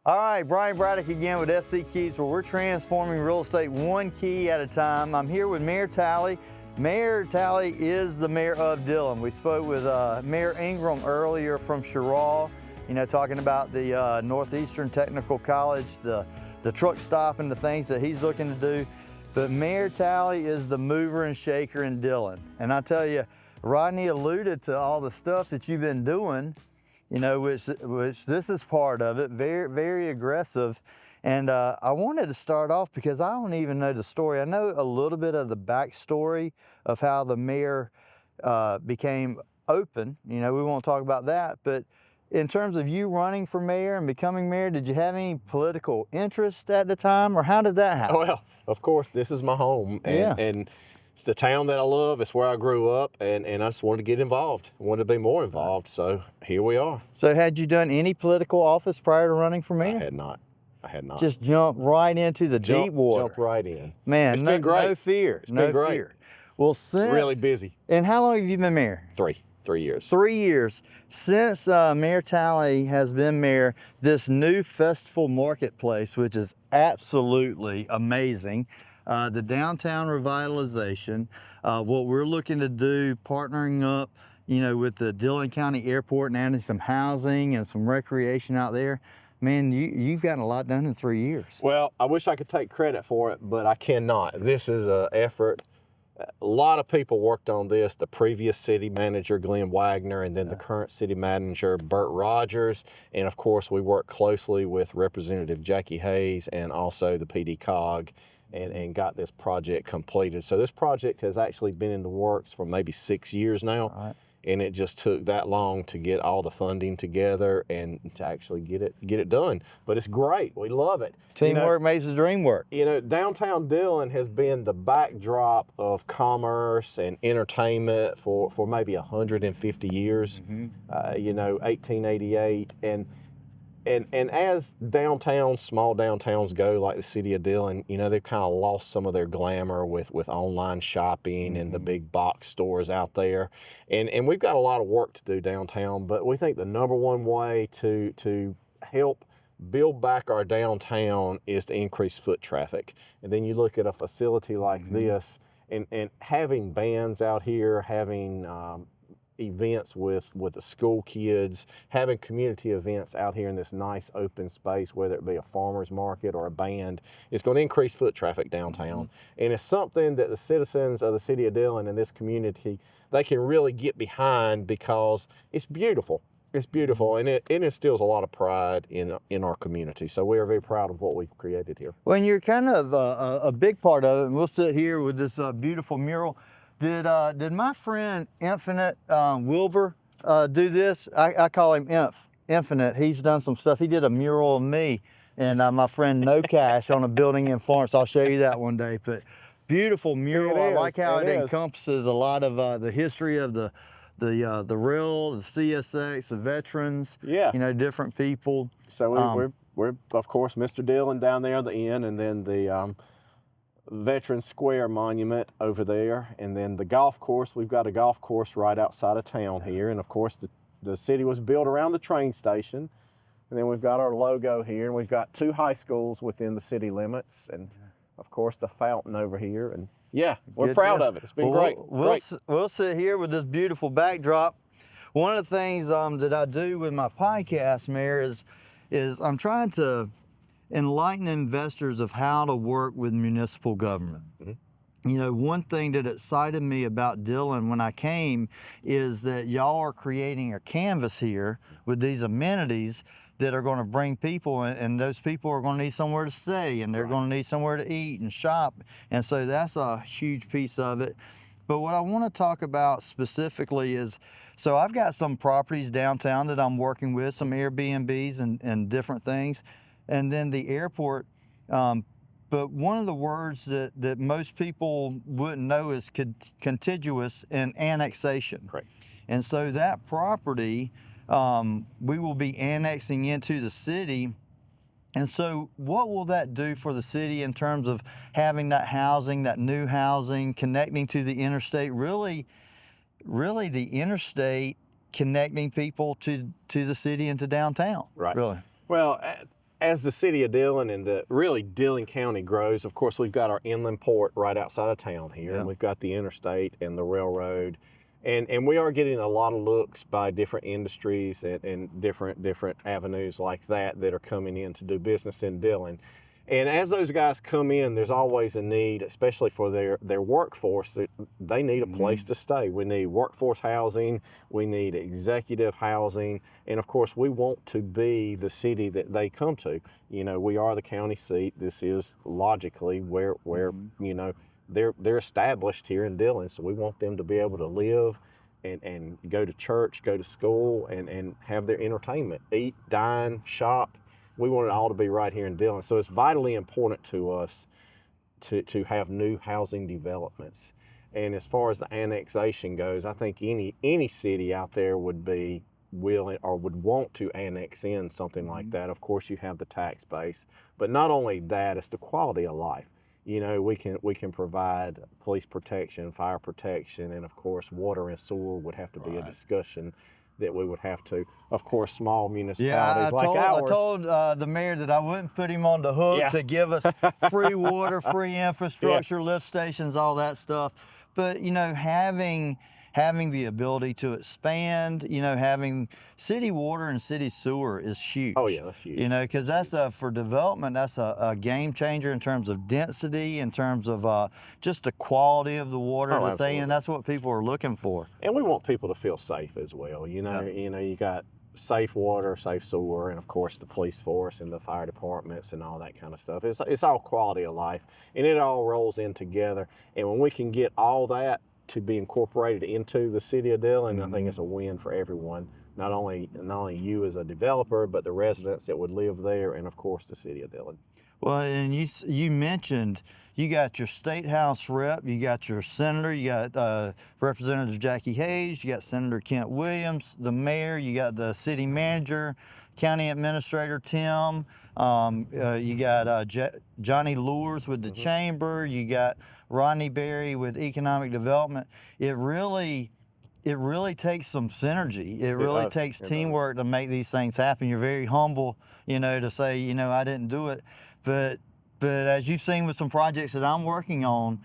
All right, Bryan Braddock again with SC Keys, where we're transforming real estate one key at a time. I'm here with Mayor Talley. Mayor Talley is the mayor of Dillon. We spoke with Mayor Ingram earlier from Sherrall, talking about the Northeastern Technical College, the truck stop and the things that he's looking to do. But Mayor Talley is the mover and shaker in Dillon. And I tell you, Rodney alluded to all the stuff that you've been doing, which this is part of it, very, very aggressive. And I wanted to start off because I don't even know the story. I know a little bit of the backstory of how the mayor became open. We won't talk about that, but in terms of you running for mayor and becoming mayor, did you have any political interest at the time, or how did that happen? Well, of course, this is my home, and it's the town that I love. It's where I grew up, and I just wanted to get involved. I wanted to be more involved, so here we are. So had you done any political office prior to running for mayor? I had not. Just jump right into the deep water. Jump right in. Man, it's been great. No fear. It's been great. Fear. Well, since... Really busy. And how long have you been mayor? 3 years. 3 years. Since Mayor Talley has been mayor, this new festival marketplace, which is absolutely amazing, the downtown revitalization, what we're looking to do, partnering up, with the Dillon County Airport and adding some housing and some recreation out there. Man, you've gotten a lot done in 3 years. Well, I wish I could take credit for it, but I cannot. This is an effort. A lot of people worked on this, the previous city manager, Glenn Wagner, and then the current city manager, Burt Rogers. And of course, we worked closely with Representative Jackie Hayes and also the PD COG and got this project completed. So this project has actually been in the works for maybe 6 years now. Right. And it just took that long to get all the funding together and to actually get it done. But it's great. We love it. Teamwork makes the dream work. Downtown Dillon has been the backdrop of commerce and entertainment for maybe 150 years. 1888. And as small downtowns go, like the city of Dillon, they've kind of lost some of their glamour with online shopping and the big box stores out there. And we've got a lot of work to do downtown, but we think the number one way to help build back our downtown is to increase foot traffic. And then you look at a facility like this and having bands out here, having events with the school kids, having community events out here in this nice open space, whether it be a farmer's market or a band, it's going to increase foot traffic downtown. And it's something that the citizens of the city of Dillon and this community, they can really get behind because it's beautiful. It's beautiful, and it instills a lot of pride in our community. So we are very proud of what we've created here. Well, and you're kind of a big part of it, and we'll sit here with this beautiful mural. Did my friend Infinite Wilbur do this? I call him Infinite. He's done some stuff. He did a mural of me and my friend No Cash on a building in Florence. I'll show you that one day. But beautiful mural. I like how it encompasses a lot of the history of the rail, the CSX, the veterans. Yeah. Different people. So we're of course Mr. Dillon down there at the end, and then the Veterans Square Monument over there, and then the golf course. We've got a golf course right outside of town here, and of course the city was built around the train station, and then we've got our logo here, and we've got 2 high schools within the city limits, and of course the fountain over here. And yeah, we're proud of it. It's been great. We'll sit here with this beautiful backdrop. One of the things that I do with my podcast, Mayor, is I'm trying to enlighten investors of how to work with municipal government. One thing that excited me about Dillon when I came is that y'all are creating a canvas here with these amenities that are going to bring people, and those people are going to need somewhere to stay, and they're going to need somewhere to eat and shop. And so that's a huge piece of it. But what I want to talk about specifically is, so I've got some properties downtown that I'm working with, some Airbnbs and different things. And then the airport, but one of the words that most people wouldn't know is contiguous and annexation. Right. And so that property, we will be annexing into the city. And so what will that do for the city in terms of having that housing, that new housing, connecting to the interstate, really the interstate connecting people to the city and to downtown? Right. Really. Well, as the city of Dillon and really Dillon County grows, of course, we've got our inland port right outside of town here, and we've got the interstate and the railroad. And we are getting a lot of looks by different industries and different avenues like that are coming in to do business in Dillon. And as those guys come in, there's always a need, especially for their workforce. They need a place to stay. We need workforce housing. We need executive housing. And of course, we want to be the city that they come to. You know, we are the county seat. This is logically where you know, they're established here in Dillon. So we want them to be able to live and go to church, go to school, and have their entertainment, eat, dine, shop. We want it all to be right here in Dillon. So it's vitally important to us to have new housing developments. And as far as the annexation goes, I think any city out there would be willing or would want to annex in something like that. Of course, you have the tax base, but not only that, it's the quality of life. You know, we can provide police protection, fire protection, and of course, water and sewer would have to be a discussion that we would have to. Of course, small municipalities like ours. I told the mayor that I wouldn't put him on the hook to give us free water, free infrastructure, lift stations, all that stuff. But, you know, having the ability to expand, you know, having city water and city sewer is huge. Oh yeah, that's huge. You know, because that's for development, that's a game changer in terms of density, in terms of just the quality of the water, and that's what people are looking for. And we want people to feel safe as well. You know, you got safe water, safe sewer, and of course the police force and the fire departments and all that kind of stuff. It's all quality of life, and it all rolls in together. And when we can get all that to be incorporated into the city of Dillon, I think it's a win for everyone. Not only you as a developer, but the residents that would live there, and of course the city of Dillon. Well, and you mentioned you got your state house rep, you got your senator, you got Representative Jackie Hayes, you got Senator Kent Williams, the mayor, you got the city manager, county administrator Tim, you got Johnny Lures with the chamber, you got Rodney Berry with economic development. It really takes some synergy. It really takes teamwork to make these things happen. You're very humble, you know, to say, you know, I didn't do it. But as you've seen with some projects that I'm working on,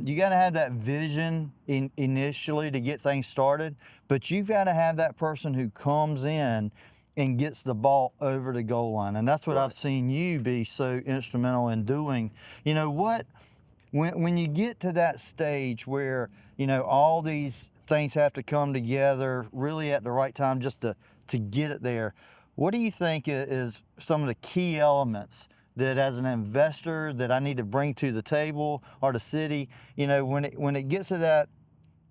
you got to have that vision initially to get things started, but you've got to have that person who comes in and gets the ball over the goal line. And that's what I've seen you be so instrumental in doing. You know what? When you get to that stage where, you know, all these things have to come together really at the right time just to get it there, what do you think is some of the key elements that as an investor that I need to bring to the table or the city, you know, when it gets to that,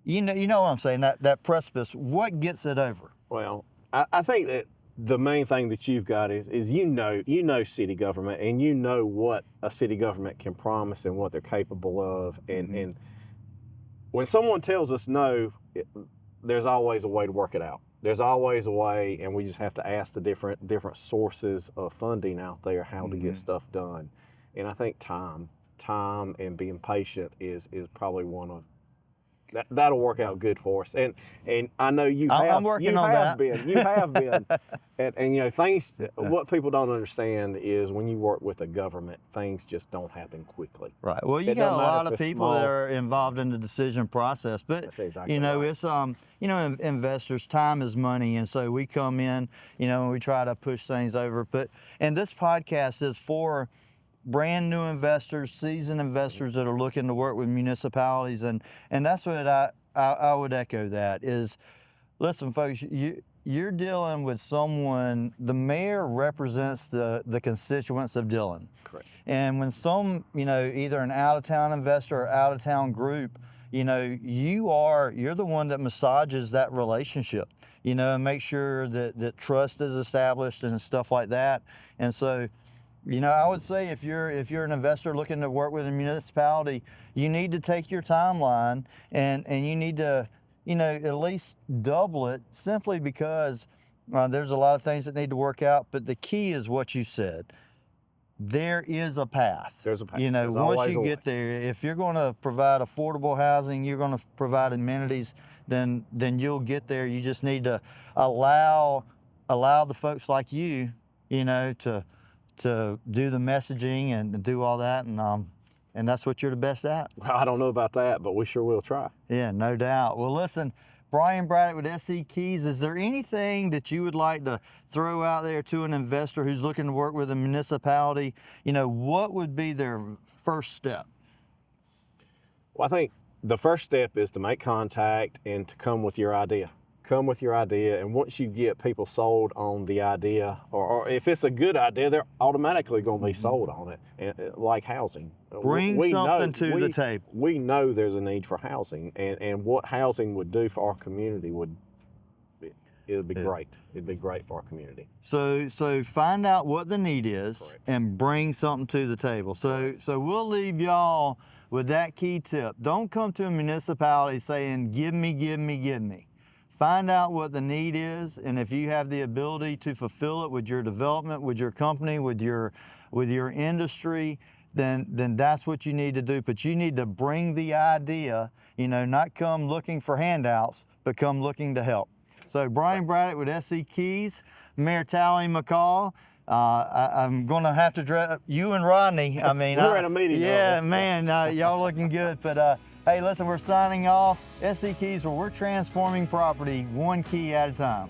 you know what I'm saying, that precipice, what gets it over? Well, I think that the main thing that you've got is you know city government, and you know what a city government can promise and what they're capable of. And when someone tells us no, there's always a way to work it out. There's always a way, and we just have to ask the different sources of funding out there how to get stuff done. And I think time and being patient is probably one of that'll work out good for us. And I know you have. I'm working on that. You have been. And you know, things. What people don't understand is when you work with a government, things just don't happen quickly. Right. Well, you got a lot of people that are involved in the decision process, but that's exactly you know, right. it's you know, investors, time is money, and so we come in, you know, and we try to push things over. And this podcast is for brand new investors, seasoned investors that are looking to work with municipalities, and that's what I would echo. That is, listen, folks, you're dealing with someone. The mayor represents the constituents of Dillon. Correct. And when some, you know, either an out-of-town investor or out-of-town group, you know, you're the one that massages that relationship, you know, and make sure that trust is established and stuff like that. And so, you know, I would say if you're an investor looking to work with a municipality, you need to take your timeline and you need to, you know, at least double it, simply because there's a lot of things that need to work out. But the key is what you said. There is a path. There's a path. You know, once you get there, if you're going to provide affordable housing, you're going to provide amenities, then you'll get there. You just need to allow the folks like you, you know, to to do the messaging and do all that, and that's what you're the best at. I don't know about that, but we sure will try. Yeah, no doubt. Well, listen, Bryan Braddock with SC Keys, is there anything that you would like to throw out there to an investor who's looking to work with a municipality? You know, what would be their first step? Well, I think the first step is to make contact and to come with your idea. Come with your idea, and once you get people sold on the idea, or if it's a good idea, they're automatically going to be sold on it, and, like housing. Bring something to the table. We know there's a need for housing, and what housing would do for our community it would be great. It'd be great for our community. So find out what the need is. Correct. And bring something to the table. So we'll leave y'all with that key tip. Don't come to a municipality saying, give me, give me, give me. Find out what the need is, and if you have the ability to fulfill it with your development, with your company, with your industry, then that's what you need to do. But you need to bring the idea, you know, not come looking for handouts, but come looking to help. So Bryan Braddock with SC Keys, Mayor Tally McColl. I'm going to have to dress you and Rodney. I mean, we're at a meeting. Yeah, man, y'all looking good. But hey, listen, we're signing off. SC Keys, where we're transforming property one key at a time.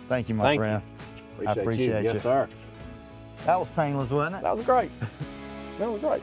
Thank you, my friend. You. I appreciate you. Yes, sir. That was painless, wasn't it? That was great. That was great.